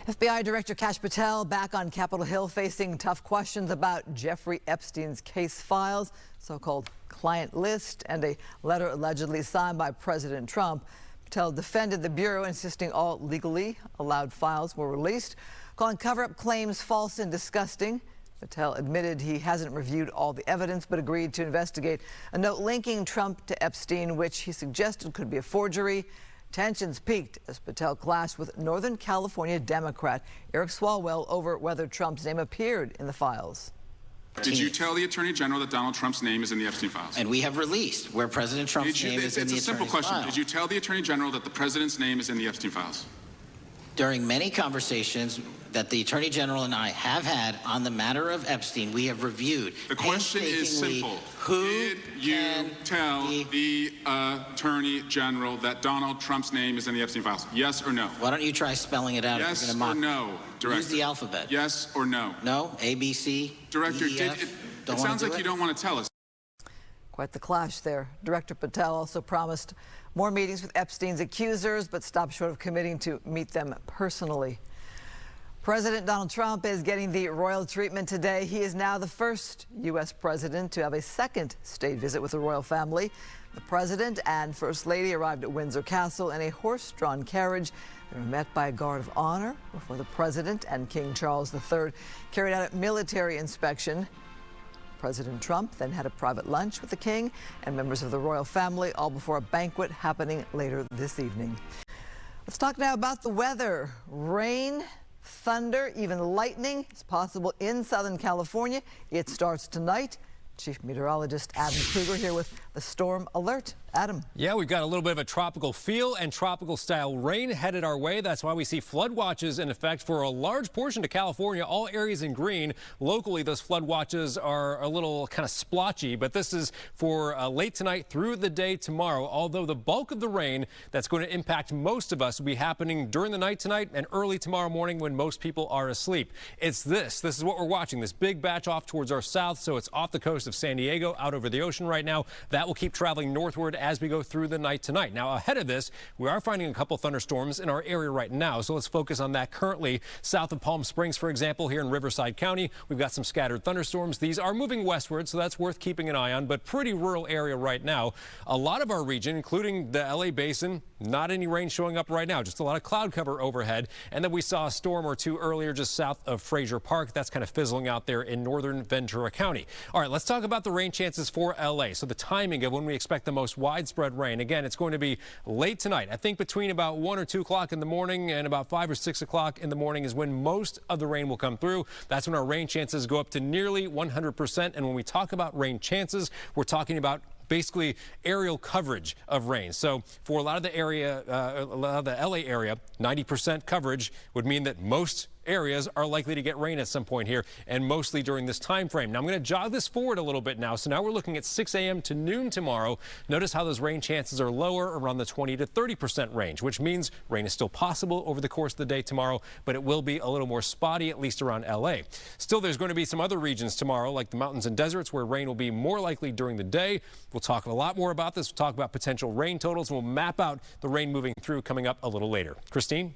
FBI Director Kash Patel back on Capitol Hill facing tough questions about Jeffrey Epstein's case files, so-called client list, and a letter allegedly signed by President Trump. Patel defended the Bureau, insisting all legally allowed files were released, calling cover-up claims false and disgusting. Patel admitted he hasn't reviewed all the evidence, but agreed to investigate a note linking Trump to Epstein, which he suggested could be a forgery. Tensions peaked as Patel clashed with Northern California Democrat Eric Swalwell over whether Trump's name appeared in the files. Did you tell the Attorney General that Donald Trump's name is in the Epstein files? And we have released where President Trump's name is in the It's a simple question. file. Did you tell the Attorney General that the President's name is in the Epstein files? During many conversations that the Attorney General and I have had on the matter of Epstein, we have reviewed. The question is simple. Did you tell the Attorney General that Donald Trump's name is in the Epstein files? Yes or no? Why don't you try spelling it out? Yes if you're gonna or mock no, Director? Use the alphabet. Yes or no? No? A, B, C, Director, D, E, F? it sounds like you don't want to tell us. Quite the clash there. Director Patel also promised more meetings with Epstein's accusers, but stopped short of committing to meet them personally. President Donald Trump is getting the royal treatment today. He is now the first U.S. president to have a second state visit with the royal family. The president and first lady arrived at Windsor Castle in a horse-drawn carriage. They were met by a guard of honor before the president and King Charles III carried out a military inspection. President Trump then had a private lunch with the king and members of the royal family, all before a banquet happening later this evening. Let's talk now about the weather. Rain, thunder, even lightning is possible in Southern California. It starts tonight. Chief Meteorologist Adam Kruger here with the storm alert. Adam. Yeah, we've got a little bit of a tropical feel and tropical style rain headed our way. That's why we see flood watches in effect for a large portion of California, all areas in green. Locally, those flood watches are a little kind of splotchy, but this is for late tonight through the day tomorrow, although the bulk of the rain that's going to impact most of us will be happening during the night tonight and early tomorrow morning when most people are asleep. It's this is what we're watching, this big batch off towards our south, so it's off the coast of San Diego, out over the ocean right now. That will keep traveling northward as we go through the night tonight. Now, ahead of this, we are finding a couple thunderstorms in our area right now, so let's focus on that currently. South of Palm Springs, for example, here in Riverside County, we've got some scattered thunderstorms. These are moving westward, so that's worth keeping an eye on, but pretty rural area right now. A lot of our region, including the LA basin, not any rain showing up right now, just a lot of cloud cover overhead. And then we saw a storm or two earlier just south of Frazier Park. That's kind of fizzling out there in northern Ventura County. All right, let's talk about the rain chances for LA. So the timing of when we expect the most widespread rain. Again, it's going to be late tonight. I think between about 1 or 2 o'clock in the morning and about 5 or 6 o'clock in the morning is when most of the rain will come through. That's when our rain chances go up to nearly 100%. And when we talk about rain chances, we're talking about basically aerial coverage of rain. So for a lot of the area, a lot of the LA area, 90% coverage would mean that most areas are likely to get rain at some point here, and mostly during this time frame. Now I'm going to jog this forward a little bit now. So now we're looking at 6 a.m. to noon tomorrow. Notice how those rain chances are lower, around the 20 to 30% range, which means rain is still possible over the course of the day tomorrow, but it will be a little more spotty, at least around LA. Still, there's going to be some other regions tomorrow, like the mountains and deserts, where rain will be more likely during the day. We'll talk a lot more about this. We'll talk about potential rain totals. We'll map out the rain moving through coming up a little later. Christine?